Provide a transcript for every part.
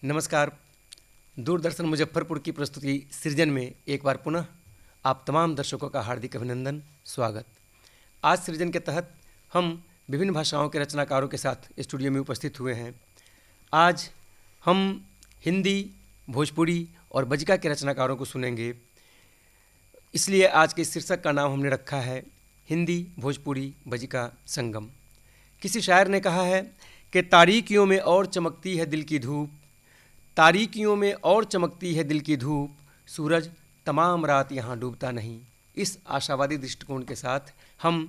नमस्कार। दूरदर्शन मुजफ्फरपुर की प्रस्तुति सृजन में एक बार पुनः आप तमाम दर्शकों का हार्दिक अभिनंदन, स्वागत। आज सृजन के तहत हम विभिन्न भाषाओं के रचनाकारों के साथ स्टूडियो में उपस्थित हुए हैं। आज हम हिंदी, भोजपुरी और बजिका के रचनाकारों को सुनेंगे। इसलिए आज के इस शीर्षक का नाम हमने रखा है हिंदी, भोजपुरी, बजिका संगम। किसी शायर ने कहा है कि तारीकियों में और चमकती है दिल की धूप, तारीकियों में और चमकती है दिल की धूप, सूरज तमाम रात यहाँ डूबता नहीं। इस आशावादी दृष्टिकोण के साथ हम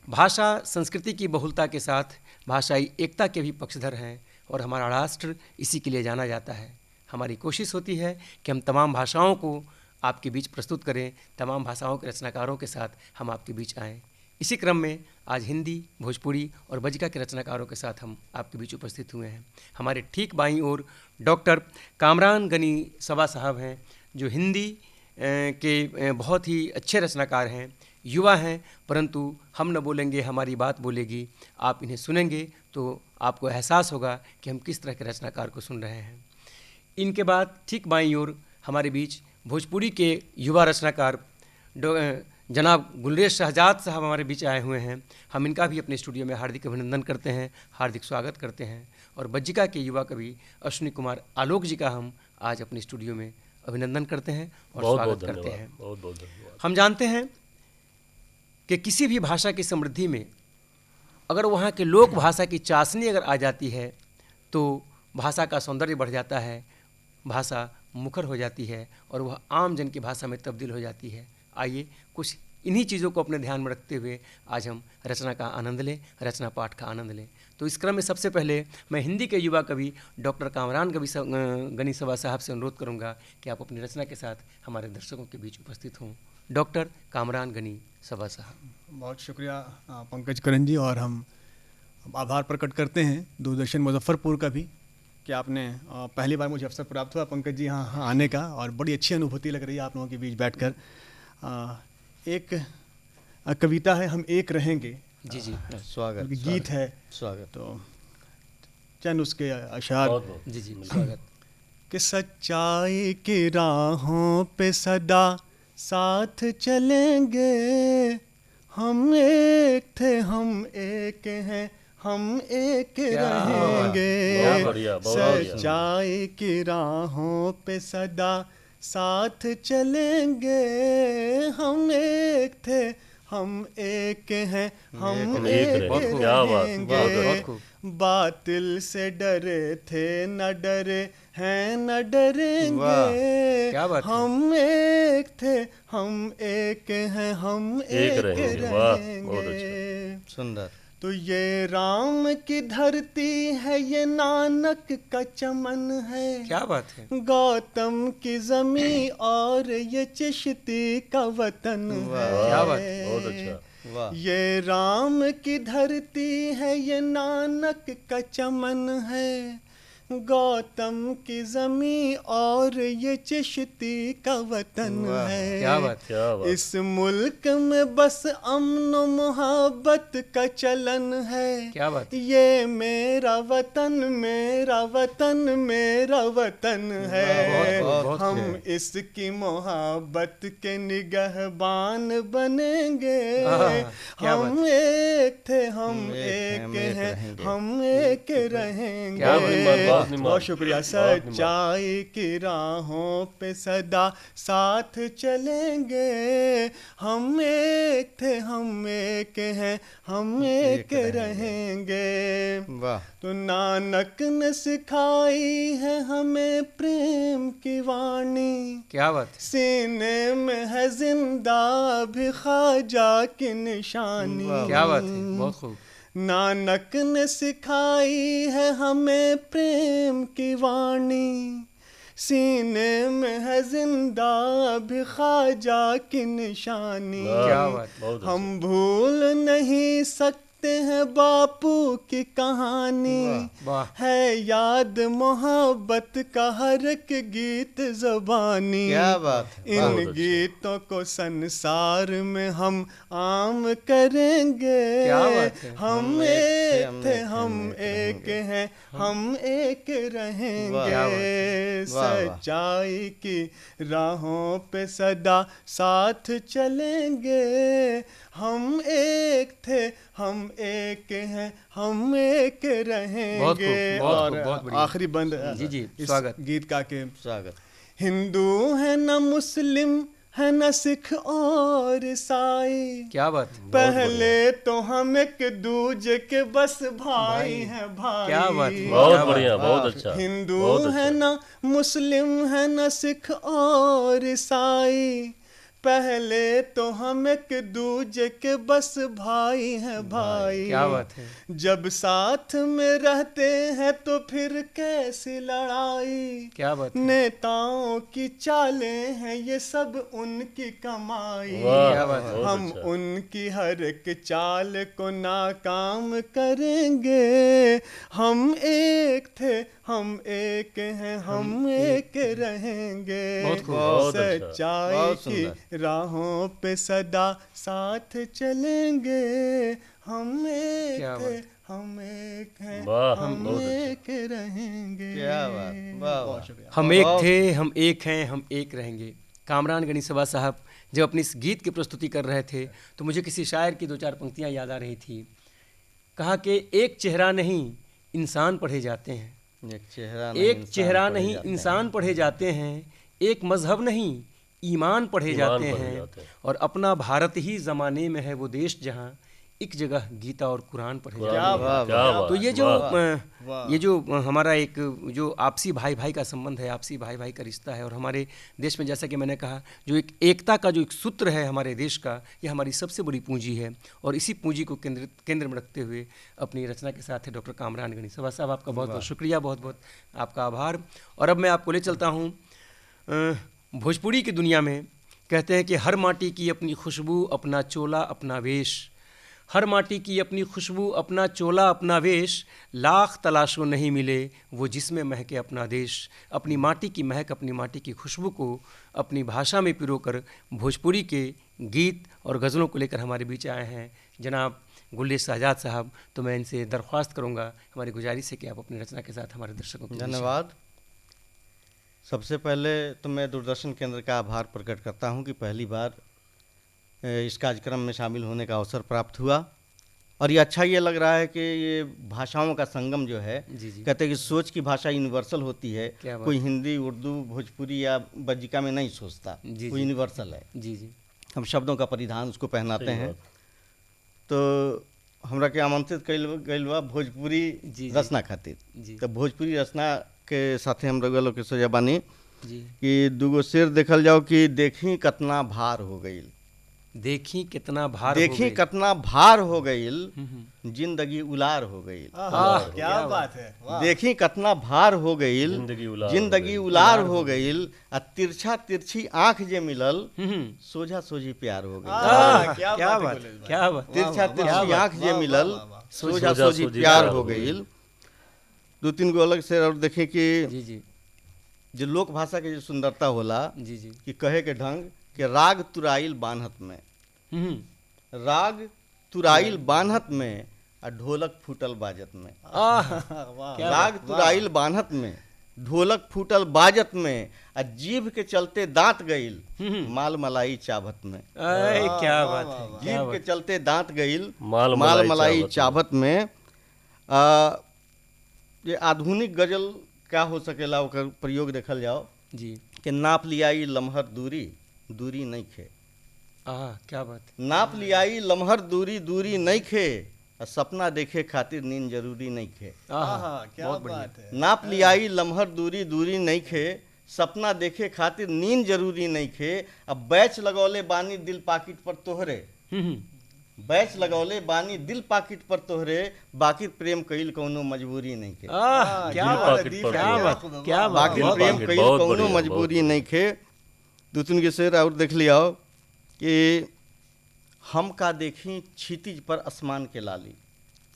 भाषा संस्कृति की बहुलता के साथ भाषाई एकता के भी पक्षधर हैं और हमारा राष्ट्र इसी के लिए जाना जाता है। हमारी कोशिश होती है कि हम तमाम भाषाओं को आपके बीच प्रस्तुत करें, तमाम भाषाओं के रचनाकारों के साथ हम आपके बीच आएँ। इसी क्रम में आज हिंदी, भोजपुरी और बजिका के रचनाकारों के साथ हम आपके बीच उपस्थित हुए हैं। हमारे ठीक बाईं ओर डॉक्टर कामरान गनी सबा साहब हैं, जो हिंदी के बहुत ही अच्छे रचनाकार हैं, युवा हैं, परंतु हम न बोलेंगे, हमारी बात बोलेगी। आप इन्हें सुनेंगे तो आपको एहसास होगा कि हम किस तरह के रचनाकार को सुन रहे हैं। इनके बाद ठीक बाईं ओर हमारे बीच भोजपुरी के युवा रचनाकार जनाब गुलरेज शहजाद साहब हमारे बीच आए हुए हैं। हम इनका भी अपने स्टूडियो में हार्दिक अभिनंदन करते हैं, हार्दिक स्वागत करते हैं। और बजिका के युवा कवि अश्विनी कुमार आलोक जी का हम आज अपने स्टूडियो में अभिनंदन करते हैं और स्वागत करते हैं। बहुत बहुत धन्यवाद। हम जानते हैं कि किसी भी भाषा की समृद्धि में अगर वहाँ के लोक भाषा की चाशनी अगर आ जाती है तो भाषा का सौंदर्य बढ़ जाता है, भाषा मुखर हो जाती है और वह आम जन की भाषा में तब्दील हो जाती है। आइए कुछ इन्हीं चीज़ों को अपने ध्यान में रखते हुए आज हम रचना का आनंद लें, रचना पाठ का आनंद लें। तो इस क्रम में सबसे पहले मैं हिंदी के युवा कवि डॉक्टर कामरान गनी सबा साहब से अनुरोध करूंगा कि आप अपनी रचना के साथ हमारे दर्शकों के बीच उपस्थित हों। डॉक्टर कामरान गनी सबा साहब। बहुत शुक्रिया पंकज करण जी, और हम आभार प्रकट करते हैं दूरदर्शन मुजफ्फरपुर का भी कि आपने पहली बार मुझे अवसर प्राप्त हुआ पंकज जी यहाँ आने का, और बड़ी अच्छी अनुभूति लग रही है आप लोगों के बीच बैठकर। एक कविता है हम एक रहेंगे। जी जी, स्वागत। गीत है, स्वागत। तो चंद उसके अशार। जी जी, स्वागत। कि सच्चाई की राहों पे सदा साथ चलेंगे, हम एक थे, हम एक हैं, हम एक रहेंगे। सच्चाई की राहों पे सदा साथ चलेंगे, हम एक थे, हम एक हैं, हम एक रहेंगे। बातिल से डरे थे न डरे हैं न डरेंगे, हम एक थे, हम एक हैं, हम एक रहेंगे। सुंदर। तो ये राम की धरती है, ये नानक का चमन है। क्या बात है। गौतम की जमी और ये चिश्ती का वतन है। क्या बात है। बहुत अच्छा। वाह। ये राम की धरती है, ये नानक का चमन है, गौतम की जमी और ये चिश्ती का वतन है। क्या बात, क्या बात। इस मुल्क में बस अमन मोहब्बत का चलन है। क्या बात। ये मेरा वतन, मेरा वतन, मेरा वतन है। बहुत हम इसकी मोहब्बत के निगहबान बनेंगे। हम एक थे, हम एक हैं, हम एक रहेंगे। बहुत शुक्रिया। सच्चाई की राहों पे सदा साथ चलेंगे, हम एक थे, हम एक हैं, हम एक रहेंगे। वाह। तो नानक ने सिखाई है हमें प्रेम की वाणी। क्या बात है। सीने में है जिंदा भी ख्वाजा की निशानी। क्या बात है, बहुत खूब। नानक ने सिखाई है हमें प्रेम की वाणी, सीने में है जिंदा भी ख्वाजा की निशानी। क्या बात। हम भूल नहीं सकते करते हैं बापू की कहानी, वाह। है याद मोहब्बत का हर एक गीत ज़बानी। क्या बात है, इन बहुत अच्छा। गीतों को संसार में हम आम करेंगे। क्या बात है। हम एक थे, हम एक हैं, हम एक रहेंगे। क्या बात है। वाह, वाह। सच्चाई की राहों पे सदा साथ चलेंगे। हम एक थे, हम एक हैं, हम एक रहेंगे। बहुत खूब, बहुत और खूब, बहुत बढ़िया। आखिरी बंद जी, जी, इस स्वागत। गीत का के स्वागत। हिंदू है न मुस्लिम है न सिख और ईसाई, क्या बात है। पहले तो हम एक दूजे के बस भाई हैं भाई। क्या बात है। क्या बहुत बात बढ़िया, है। बहुत अच्छा। हिंदू बहुत है अच्छा। न मुस्लिम है न सिख और ईसाई, पहले तो हम एक दूजे के बस भाई हैं भाई। क्या बात है। जब साथ में रहते हैं तो फिर कैसी लड़ाई। क्या बात है। नेताओं की चालें हैं ये सब उनकी कमाई। वाह, क्या बात है। बहुत हम अच्छा। उनकी हर एक चाल को नाकाम करेंगे। हम एक थे, हम एक हैं, हम एक रहेंगे। बहुत खूब। बहुत अच्छा। सच्चाई बहुत की सुंदर। राहों पे सदा साथ चलेंगे। हम एक क्या थे, बात। हम एक हैं, वाह, हम बहुत अच्छा। एक रहेंगे। क्या बात, वाह, वाह। बहुत शुक्रिया। हम एक बहुत- थे, हम एक हैं, हम एक रहेंगे। कामरान गणी सभा साहब जब अपनी इस गीत की प्रस्तुति कर रहे थे तो मुझे किसी शायर की दो चार पंक्तियां याद आ रही थी। कहा कि एक चेहरा नहीं इंसान पढ़े जाते हैं, एक चेहरा नहीं, एक इंसान चेहरा पढ़े नहीं जाते हैं। इंसान पढ़े जाते हैं, एक मजहब नहीं ईमान पढ़े ईमान जाते पढ़े हैं, जाते हैं। और अपना भारत ही ज़माने में है वो देश जहाँ एक जगह गीता और कुरान पढ़े जाते क्या हैं। बात, क्या क्या बात, तो ये जो वाह। वाह। ये जो हमारा एक जो आपसी भाई भाई का संबंध है, आपसी भाई भाई का रिश्ता है, और हमारे देश में जैसा कि मैंने कहा जो एक एकता का जो एक सूत्र है हमारे देश का, ये हमारी सबसे बड़ी पूंजी है। और इसी पूंजी को केंद्र में रखते हुए अपनी रचना के साथ है डॉक्टर कामरान गणी सभा साहब, आपका बहुत बहुत शुक्रिया, बहुत बहुत आपका आभार। और अब मैं आपको ले चलता हूँ भोजपुरी की दुनिया में। कहते हैं कि हर माटी की अपनी खुशबू, अपना चोला, अपना वेश। हर माटी की अपनी खुशबू, अपना चोला, अपना वेश। लाख तलाशों नहीं मिले वो जिसमें महके अपना देश। अपनी माटी की महक, अपनी माटी की खुशबू को अपनी भाषा में पिरोकर भोजपुरी के गीत और गज़लों को लेकर हमारे बीच आए हैं जनाब गुलरेज साजाद साहब। तो मैं इनसे दरख्वास्त करूंगा, हमारी गुजारिश है कि आप अपनी रचना के साथ हमारे दर्शकों को धन्यवाद। सबसे पहले तो मैं दूरदर्शन केंद्र का आभार प्रकट करता हूं कि पहली बार इस कार्यक्रम में शामिल होने का अवसर प्राप्त हुआ, और ये अच्छा ये लग रहा है कि ये भाषाओं का संगम जो है, जी जी। कहते हैं कि सोच की भाषा यूनिवर्सल होती है। क्या बात कोई हिंदी, उर्दू, भोजपुरी या बज्जिका में नहीं सोचता, जी, वो जी। यूनिवर्सल है। जी जी। हम शब्दों का परिधान उसको पहनाते सही हैं। बात। तो हमरा के आमंत्रित कइल बा भोजपुरी जी, जी। रचना खातिर। जी तो भोजपुरी रचना के साथे हम रउआ लोग के सोजा बानी जी। कि दूगो शेर देखल जाओ कि देखी कतना भार हो गईल, देखी कितना भार हो देखी गई। कतना भार हो गईल, हम्म। जिंदगी उलार हो गईल। आहा, क्या क्या बात बात है। वाह। देखी कतना भार हो गईल, जिंदगी उलार हो जिंदगी गईल। उलार हो गईल। आ तिरछा तिरछी आंख जे मिलल, हम्म। सोझा सोझी प्यार हो गईल। आहा, क्या क्या बात बात है, है, गुलेज क्या बात। तिरछा वाह, तिरछी वाह, आंख जे वाह, मिलल, वाह, वाह। सोझा सोझा सोझी सोझी प्यार प्यार हो हो गईल। दो तीन गो अलग शेर और देखें कि जी जी। जो लोक भाषा के जो सुंदरता होला जी जी। कि कहे के ढंग कि राग तुराइल बान्हत में, हम्म। राग तुराइल बान्हत में, आ ढोलक फूटल बाजत में। आह, वाह। क्या राग तुराइल बान्हत में, ढोलक फूटल बाजत में, आ जीभ के चलते दांत गईल, माल मलाई चाभत में। अरे क्या वाह, बात वाह, है, वाह। क्या जीभ के बात। चलते दांत गईल, माल माल मलाई मलाई चाभत में। चाभत में। ये आधुनिक गजल क्या हो सकेला ओकर प्रयोग देखल जाओ जी। कि नाप लियाई लम्हर दूरी, दूरी नहीं खे। आह, क्या बात। नाप लियाई लम्हर दूरी, दूरी नहीं खे। आ सपना देखे खातिर नींद जरूरी नहीं खे। आह, आहा, क्या बहुत बढ़िया। बात है। नाप लियाई लम्हर दूरी, दूरी नहीं खे। सपना देखे खातिर नींद जरूरी नहीं खे। अब बैच लगौले बानी दिल पाकिट पर तोहरे, हम्म। बैच लगौले बानी दिल पाकिट पर तोहरे, बाकी प्रेम कईल कौनो मजबूरी नहीं खे। आह, क्या दिल बात। पाकिट पर क्या तोहरे। बात, क्या बात। बाकी बहुत प्रेम बढ़िया, कईल बहुत कौनो बढ़िया, मजबूरी बहुत नहीं खे। दो तीन के शेर और देख लिया कि हम का देखी क्षितिज पर आसमान के लाली,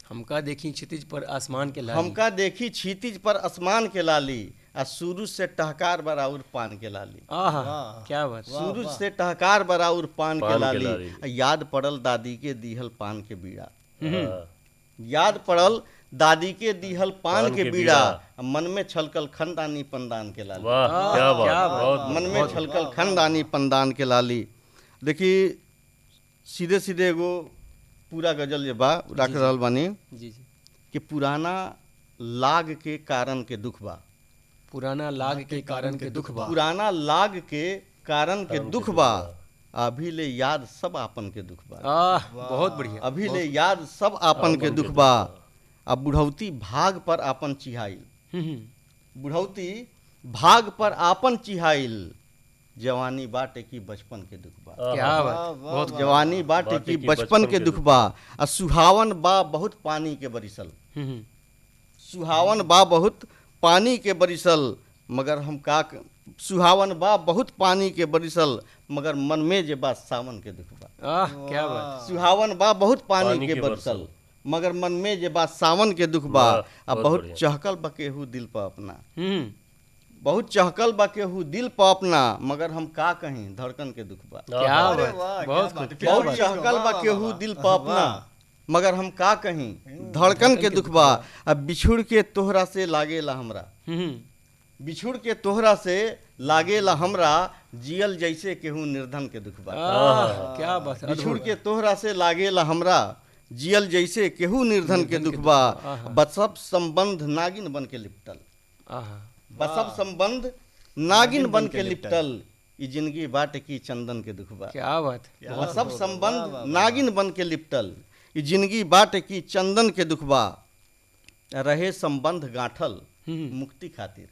हमका देखी क्षितिज पर आसमान के लाली। हमका देखी क्षितिज पर आसमान के लाली, आ सूरज से टहकार बराउर पान के लाली। आहा, क्या बात। सूरज से टहकार बराउर पान के लाली, आ याद पड़ल दादी के दीहल पान के बीड़ा। याद पड़ल दादी के दीहल पान के बीड़ा, मन में छलकल खनदानी पंदान के लाली। वाह क्या बात, मन में छलकल खनदानी पंदान के लाली। देखी सीधे सीधे एगो पूरा गजल जे बा रख रहल बानी जी जी। कि पुराना लाग के कारण के दुख बा। पुराना लाग के कारण के दुख बा। पुराना लाग के कारण के दुख बा, अभी ले याद सब आपन के दुख बा। बहुत बढ़िया। अभी ले याद सब आपन के दुख बा, अब बुढ़ौती भाग पर आपन चिहाइल। बुढ़ौती भाग पर आपन चिहाइल, जवानी बाटे की बचपन के दुख बा। क्या बात, बहुत जवानी बाटे की बचपन के दुख बा, आ सुहावन बा बहुत पानी के बरिसल। सुहावन बा बहुत पानी के बरिसल, मगर हम का सुहावन बा बहुत पानी के बरिसल, मगर मन में जे बा सावन के दुख बा। क्या बात। सुहावन बा बहुत पानी के बरिसल, मगर मन में जे बा सावन के दुख बा। अब बहुत चहकल बा केहू दिल पर अपना। बहुत चहकल बा केहू दिल पर अपना, मगर हम का कहीं धड़कन के दुख बा। क्या बात, बहुत चहकल बा केहू दिल पर अपना, मगर हम का कहीं धड़कन के दुख बा। अब बिछुड़ के तोहरा से लागेला हमरा, बिछुड़ के तोहरा से लागेला हमरा, जियल जैसे केहू निर्धन के दुख बा। क्या बात। बिछुड़ के तोहरा से लागेला हमरा, जियल जैसे केहू निर्धन के दुख बा। बसब संबंध नागिन बन के लिपटल, बसब संबंध नागिन बन के लिपटल, ई जिंदगी बाट की चंदन के दुख बा। क्या बात। बसब संबंध नागिन बन के लिपटल, ई जिंदगी बाट की चंदन के दुख बा। रहे संबंध गांठल मुक्ति खातिर,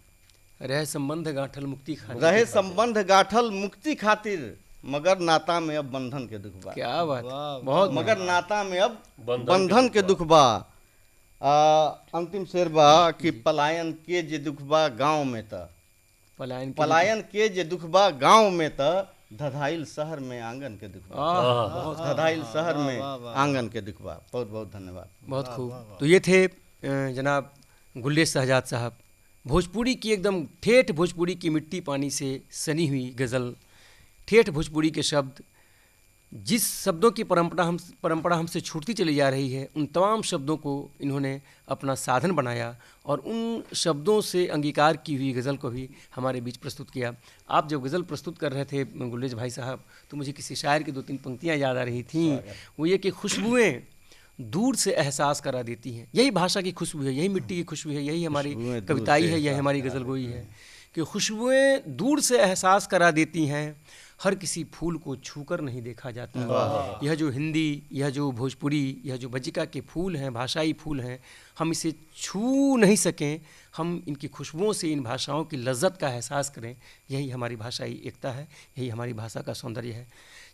रहे संबंध गांठल मुक्ति खातिर, रहे संबंध गांठल मुक्ति खातिर, मगर नाता में अब बंधन के दुख बा। क्या बात, बहुत। मगर नाता में अब बंधन के दुख बा। अंतिम शेर बा कि पलायन के जे दुख बा गांव में त, पलायन के जे दुख बा गांव में त, धधाइल शहर में आंगन के दुख बा। धधाइल शहर में आंगन के दुख बा। बहुत बहुत धन्यवाद। बहुत खूब। तो ये थे जनाब गुलरेज शहजाद साहब, भोजपुरी की एकदम ठेठ भोजपुरी की मिट्टी पानी से सनी हुई गज़ल, ठेठ भोजपुरी के शब्द, जिस शब्दों की परंपरा हमसे छूटती चली जा रही है, उन तमाम शब्दों को इन्होंने अपना साधन बनाया और उन शब्दों से अंगीकार की हुई गज़ल को भी हमारे बीच प्रस्तुत किया। आप जब गज़ल प्रस्तुत कर रहे थे गुलरेज भाई साहब, तो मुझे किसी शायर की 2-3 पंक्तियाँ याद आ रही थीं। वो ये कि खुशबुएँ दूर से एहसास करा देती हैं। यही भाषा की खुशबू है, यही मिट्टी की खुशबू है, यही हमारी कविताई है, यही हमारी गज़ल गोई है कि खुशबुएँ दूर से एहसास करा देती हैं, हर किसी फूल को छूकर नहीं देखा जाता। यह जो हिंदी, यह जो भोजपुरी, यह जो बज्जिका के फूल हैं, भाषाई फूल हैं, हम इसे छू नहीं सकें, हम इनकी खुशबुओं से इन भाषाओं की लज्जत का एहसास करें, यही हमारी भाषाई एकता है, यही हमारी भाषा का सौंदर्य है।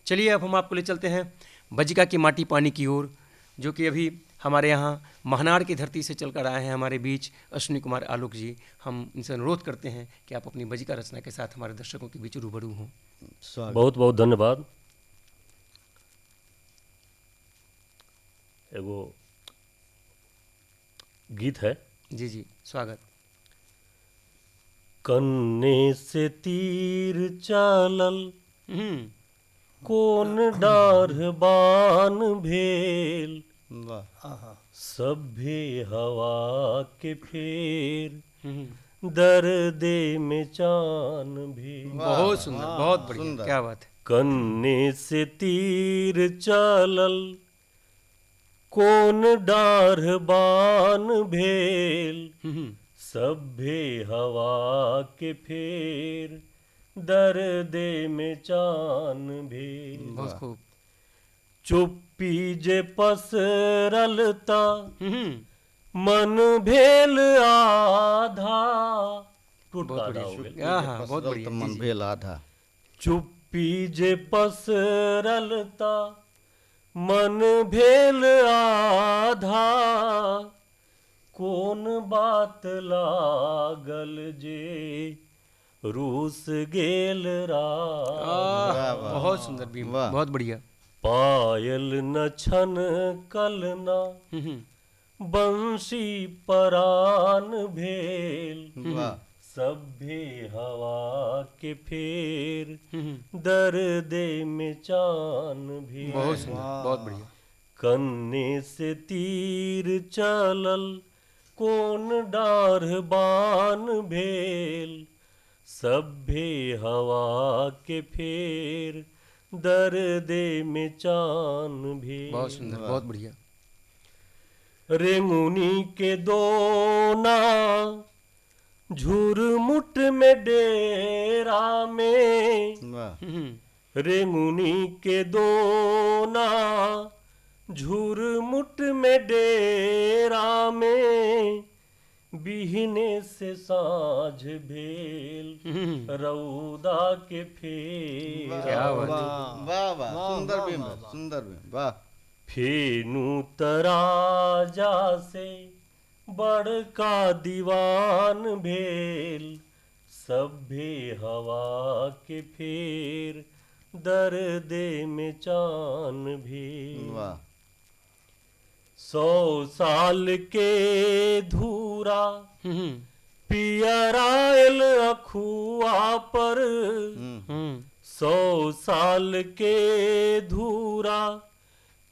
चलिए अब हम आपको ले चलते हैं बज्जिका की माटी पानी की ओर, जो कि अभी हमारे यहाँ महनाड़ की धरती से चलकर आए हैं हमारे बीच अश्विनी कुमार आलोक जी। हम इनसे अनुरोध करते हैं कि आप अपनी बज्जिका रचना के साथ हमारे दर्शकों के बीच रूबरू हों। बहुत बहुत धन्यवाद। एगो गीत है। जी जी, स्वागत। कन्ने से तीर चालल कोन डार बान भेल, सभ्य हवा के फेर, दर्दे में चान भी। बहुत सुंदर, बहुत बढ़िया, क्या बात है। कन्ने से तीर चालल कोन डार बान भेल, सभ्य हवा के फेर, दर्दे में चान भी। बहुत खूब। चुप्पी जे पसरलता मन भेल आधा, बहुत बढ़िया, बहुत बढ़िया। मन भेल आधा। चुप्पी जे पसरलता मन भेल आधा, कौन बात लागल जे रूस गेल रात। बहुत सुंदर भी, बहुत बढ़िया। पायल न छन कलना बंशी परान भेल, वाह सभ्य हवा के फेर, दर्दे में चान भी। बहुत सुंदर, बहुत बढ़िया। कन्ने से तीर चलल, कौन डार बान भेल, सभ्य हवा के फेर, दर्दे में चान भी। बहुत सुंदर, बहुत बढ़िया। रेंगुनी के दोना, झुरमुट में डेरा में, वाह रेंगुनी के दोना, झुरमुट में डेरा में, बिहने से साँझ भेल, रौदा के फेर। क्या बात है। वाह वाह सुंदर भी, सुंदर भी, वाह। फेनु तराजा से बड़का दीवान भेल, सभ्य हवा के फेर, दर्दे में चान भेल। वाह 100 साल के धूरा, पियरायल अखुआ पर, 100 साल के धूरा,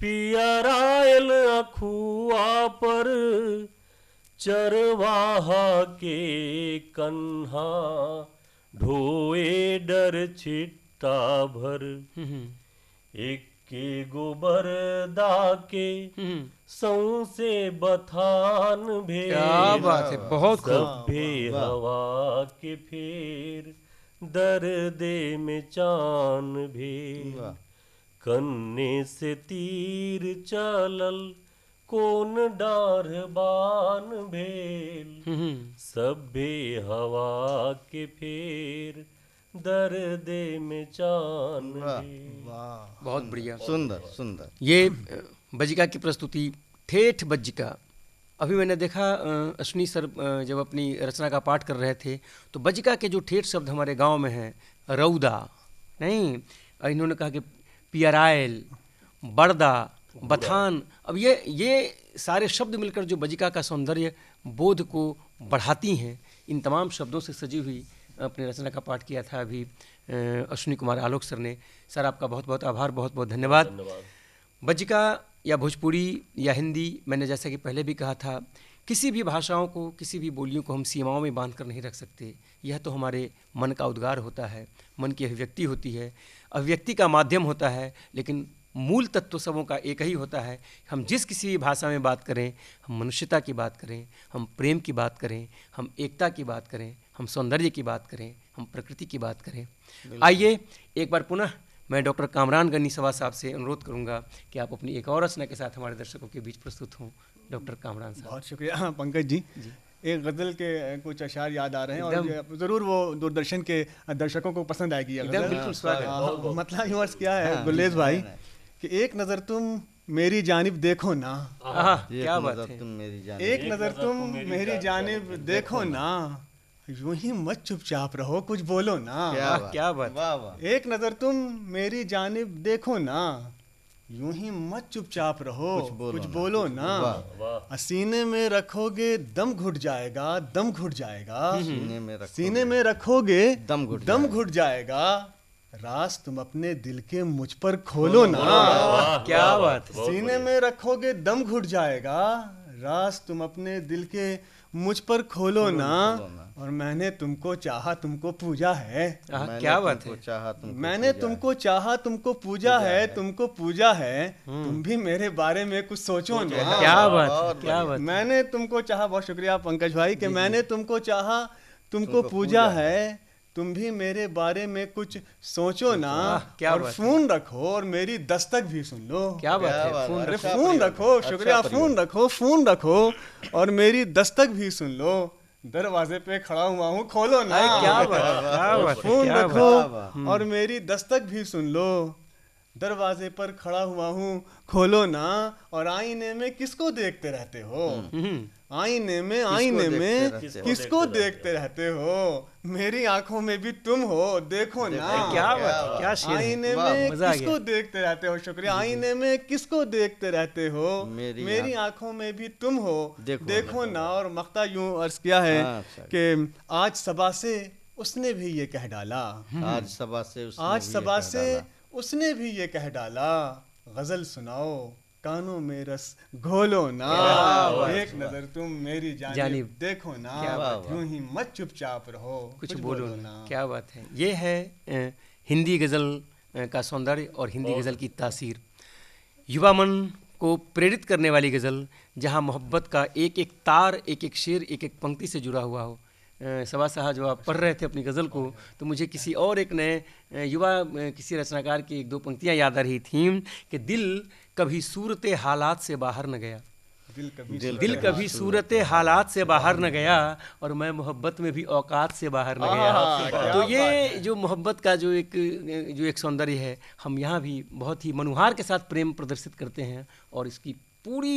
पियरायल अखुआ पर, चरवाहा के कन्हा, ढोए डर छिट्टा भर, एक के गोबर दाके, सौंसे बथान भेल। क्या बात है, बहुत खूब। सभ्य हवा के फेर, दर्दे में चान भेल। वाह कन्ने से तीर चलल, कौन डार बान भेल, सभ्य हवा के फेर, दर्दे में चान भेल। बहुत बढ़िया। सुंदर सुंदर। ये बज्जिका की प्रस्तुति, ठेठ बज्जिका। अभी मैंने देखा अश्विनी सर जब अपनी रचना का पाठ कर रहे थे, तो बज्जिका के जो ठेठ शब्द हमारे गांव में हैं, रौदा नहीं, इन्होंने कहा कि पियरायल, बड़दा, बथान। अब ये सारे शब्द मिलकर जो बज्जिका का सौंदर्य बोध को बढ़ाती हैं, इन तमाम शब्दों से सजी हुई अपनी रचना का पाठ किया था अभी अश्विनी कुमार आलोक सर ने। सर आपका बहुत बहुत आभार, बहुत बहुत धन्यवाद। बज्जिका या भोजपुरी या हिंदी, मैंने जैसा कि पहले भी कहा था, किसी भी भाषाओं को, किसी भी बोलियों को हम सीमाओं में बांध कर नहीं रख सकते। यह तो हमारे मन का उद्गार होता है, मन की अभिव्यक्ति होती है, अभिव्यक्ति का माध्यम होता है, लेकिन मूल तत्व सबों का एक ही होता है। हम जिस किसी भी भाषा में बात करें, हम मनुष्यता की बात करें, हम प्रेम की बात करें, हम एकता की बात करें, हम सौंदर्य की बात करें, हम प्रकृति की बात करें। आइए एक बार पुनः मैं डॉक्टर कामरान गनी सभा साहब से अनुरोध करूंगा कि आप अपनी एक और रचना के साथ हमारे दर्शकों के बीच प्रस्तुत हों। डॉक्टर कामरान साहब। बहुत शुक्रिया पंकज जी। एक गज़ल के कुछ अशार याद आ रहे हैं और ज़रूर वो दूरदर्शन के दर्शकों को पसंद आएगी ये गज़ल। बिल्कुल स्वागत। मतलब ये वर्ष क्या है गुलेज भाई कि एक नज़र तुम मेरी जानिब देखो ना, क्या बात है, तुम मेरी जान, एक नज़र तुम मेरी जानिब देखो ना, यूं ही मत चुपचाप रहो, कुछ बोलो ना। क्या बात। वाह वाह। एक नज़र तुम मेरी जानिब देखो ना, यूं ही मत चुपचाप रहो, कुछ बोलो ना। सीने में रखोगे दम घुट जाएगा, दम घुट जाएगा। सीने में रखोगे दम घुट जाएगा। राज तुम अपने दिल के मुझ पर खोलो ना। क्या बात है। सीने में रखोगे दम घुट जाएगा, राज तुम अपने दिल के मुझ पर खोलो ना। और मैंने तुमको चाहा, तुमको पूजा है। क्या बात है। मैंने तुमको चाहा, तुमको पूजा है, तुमको पूजा है। तुम भी मेरे बारे में कुछ सोचो ना। क्या बात, क्या बात। मैंने तुमको चाहा, बहुत शुक्रिया पंकज भाई, कि मैंने तुमको चाहा, तुमको पूजा है, तुम भी मेरे बारे में कुछ सोचो ना। और फोन रखो और मेरी दस्तक भी सुन लो। क्या बात है। फोन रखो, शुक्रिया, फोन रखो, फोन रखो और मेरी दस्तक भी सुन लो। दरवाजे पे खड़ा हुआ हूँ, खोलो ना। क्या बात। फोन रखो और मेरी दस्तक भी सुन लो। दरवाजे पर खड़ा हुआ हूँ, खोलो ना। और आईने में किसको देखते रहते हो। आईने में किसको देखते रहते हो, मेरी आंखों में भी तुम हो, देखो ना। क्या बात, क्या शेर है। आईने में मजा आ किसको देखते रहते हो, शुक्रिया। आईने में किसको देखते रहते हो, मेरी आंखों में भी तुम हो, देखो ना। और मक्ता यूं अर्ज किया है कि आज सबा से उसने भी ये कह डाला, आज सबा से उसने भी ये कह डाला, गजल सुनाओ कानों में रस घोलो ना, एक नजर तुम मेरी जानिब देखो ना, यूं ही मत चुपचाप रहो, कुछ बोलो ना। क्या बात है। ये है हिंदी गज़ल का सौंदर्य और हिंदी गज़ल की तासीर। युवा मन को प्रेरित करने वाली गज़ल, जहाँ मोहब्बत का एक एक तार, एक एक शेर, एक एक पंक्ति से जुड़ा हुआ हो। सबा साहब जो आप पढ़ रहे थे अपनी गज़ल को, तो मुझे किसी और एक नए युवा किसी रचनाकार की एक दो पंक्तियाँ याद आ रही थीं कि दिल कभी सूरत हालात से बाहर न गया, दिल कभी सूरत हालात से बाहर न गया, और मैं मोहब्बत में भी औकात से बाहर न गया। तो ये जो मोहब्बत का जो एक सौंदर्य है, हम यहाँ भी बहुत ही मनुहार के साथ प्रेम प्रदर्शित करते हैं, और इसकी पूरी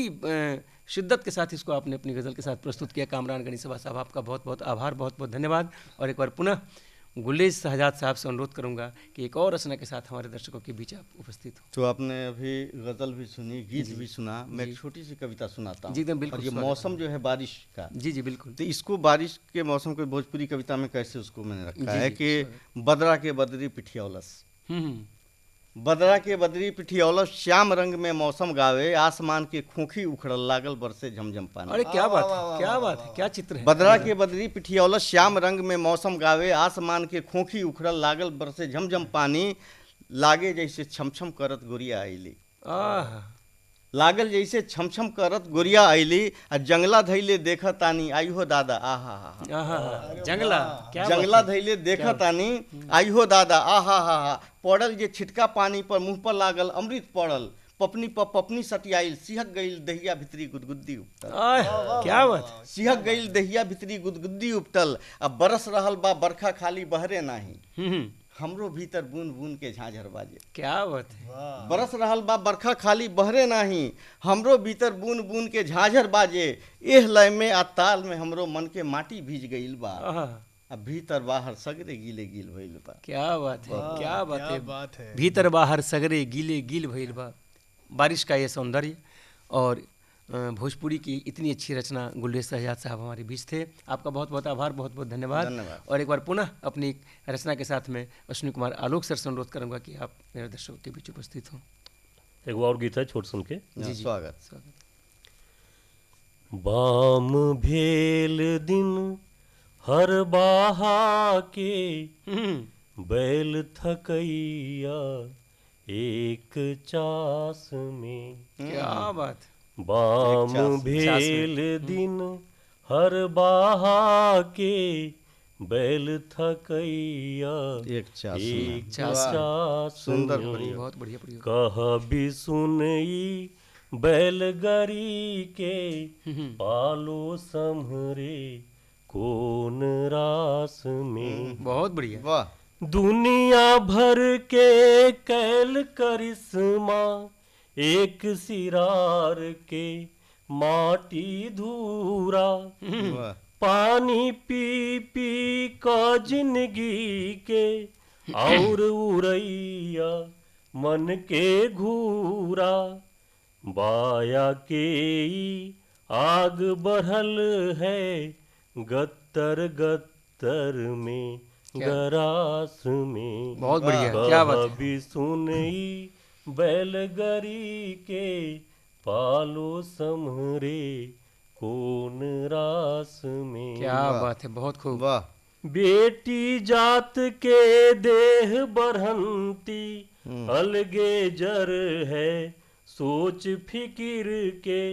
शिद्दत के साथ इसको आपने अपनी गज़ल के साथ प्रस्तुत किया। कामरान गनी सबा साहब, आपका बहुत बहुत आभार, बहुत बहुत धन्यवाद। और एक बार पुनः गुलेज शहजाद साहब से अनुरोध करूंगा कि एक और रचना के साथ हमारे दर्शकों के बीच आप उपस्थित हो। तो आपने अभी गज़ल भी सुनी, गीत भी सुना, मैं एक छोटी सी कविता सुनाता हूँ। जी बिल्कुल। और ये मौसम जो है बारिश का, जी बिल्कुल, तो इसको बारिश के मौसम को भोजपुरी कविता में कैसे उसको मैंने रखा है कि बदरा के बदरी पिठियौलस, बदरा के बदरी पिठियौलस, श्याम रंग में मौसम गावे, आसमान के खोखी उखड़ल लागल बरसे झमझम पानी। अरे क्या बात है, क्या बात है, क्या चित्र है। बदरा के बदरी पिठियौलस, श्याम रंग में मौसम गावे, आसमान के खोखी उखड़ल लागल बरसे झमझम पानी, लागे जैसे छमछम करत गोरिया आईली, लागल जैसे छमछम करत गोरिया आईली, आ जंगला धैले देखा तानी आई हो दादा, आहा जंगला धैले देखा तानी आई हो दादा, आहा पड़ल जे छिटका पानी पर मुंह पर लागल अमृत पड़ल, पपनी सटियाइल, सिहक गईल दहिया भितरी गुदगुद्दी उपटल। क्या बात, सिहक गईल दहिया भितरी गुदगुद्दी उपटल, अब बरस रहल बा बरखा खाली बहरे नाही, हमरो भीतर बूंद बूंद के झांझर बाजे। क्या बात है। बरस रहल बा बरखा खाली बहरे नाही, हमरो भीतर बूंद बूंद के झांझर बाजे, एह लय में आ ताल में हमरो मन के माटी भीज गईल बा, अब भीतर बाहर सगरे गीले गील भइल बा। क्या बात है, क्या बात है। भीतर बाहर सगरे गीले गील भइल बा। बारिश का ये सौंदर्य और भोजपुरी की इतनी अच्छी रचना गुलेज शहजाद साहब हमारे बीच थे। आपका बहुत बहुत आभार, बहुत बहुत धन्यवाद। और एक बार पुनः अपनी रचना के साथ में अश्विनी कुमार आलोक सर से अनुरोध करूँगा कि आप मेरे दर्शकों के बीच उपस्थित हों। एक और गीत है, छोट सुन के। जी स्वागत। बाम भेल दिन हर बाहा के, बैल थकैया एक चास में। क्या बात। बाम भेल दिन हर बाहा के, बैल थकैया एक चास। सुंदर प्रयोग, बहुत बढ़िया प्रयोग। कह भी सुनई बैलगाड़ी के, पालो संभरे कौन रास में। बहुत बढ़िया। वाह। दुनिया भर के कैल करिश्मा, एक सिरार के माटी धूरा, पानी पी पी का जिंदगी के, और उड़ैया मन के घूरा, बाया के आग बढ़ल है गत्तर गत्तर में, गरास में। बहुत बढ़िया, क्या बात है। भी सुनई बैलगाड़ी के, पालो संभरे कौन रास में। क्या बात है, बहुत खूब। वाह। बेटी जात के देह बढ़ंती, अलगे जर है सोच फिकिर के,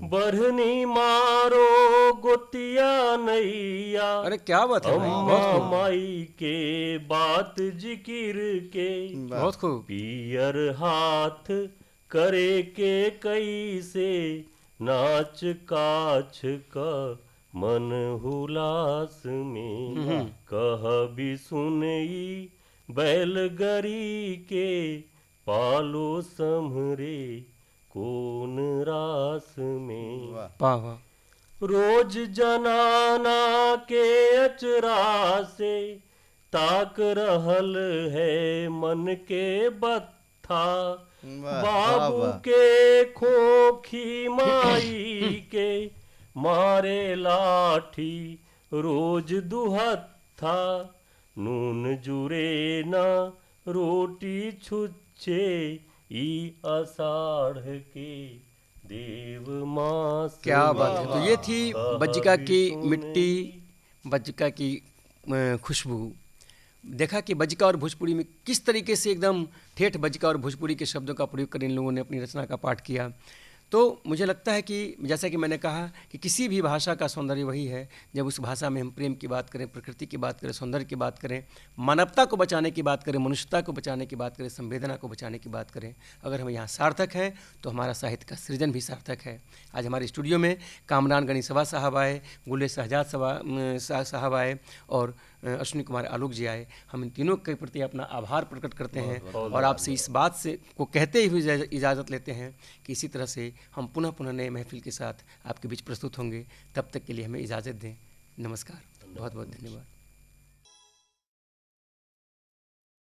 बढ़नी मारो गोतिया नैया। अरे क्या बात है, अम्मा माई के बात जिकिर के, बहुत खूब। पियर हाथ करे के कैसे, नाच काछ का मन हुलास में। कह भी सुनई बैलगाड़ी के, पालो संभरे कौन रास में। वाह वाह। रोज जनाना के अचरा से ताक रहल है मन के बत्था। वाह, बाबू वाह। के खोखी माई के मारे लाठी रोज दुहत्था। नून जुरे न रोटी छुच्छे ई आषाढ़ के देव मास। क्या बात है। तो ये थी बज्जिका की मिट्टी, बज्जिका की खुशबू। देखा कि बज्जिका और भोजपुरी में किस तरीके से एकदम ठेठ बज्जिका और भोजपुरी के शब्दों का प्रयोग कर इन लोगों ने अपनी रचना का पाठ किया। तो मुझे लगता है कि जैसा कि मैंने कहा कि किसी भी भाषा का सौंदर्य वही है जब उस भाषा में हम प्रेम की बात करें, प्रकृति की बात करें, सौंदर्य की बात करें, मानवता को बचाने की बात करें, मनुष्यता को बचाने की बात करें, संवेदना को बचाने की बात करें। अगर हम यहाँ सार्थक हैं तो हमारा साहित्य का सृजन भी सार्थक है। आज हमारे स्टूडियो में कामरान गणी सभा साहब आए, गुले शहजाद साहब आए और अश्विनी कुमार आलोक जी आए। हम इन तीनों के प्रति अपना आभार प्रकट करते हैं और आपसे इस बात से को कहते हुए इजाज़त लेते हैं कि इसी तरह से हम पुनः पुनः नए महफिल के साथ आपके बीच प्रस्तुत होंगे। तब तक के लिए हमें इजाज़त दें। नमस्कार, बहुत बहुत धन्यवाद।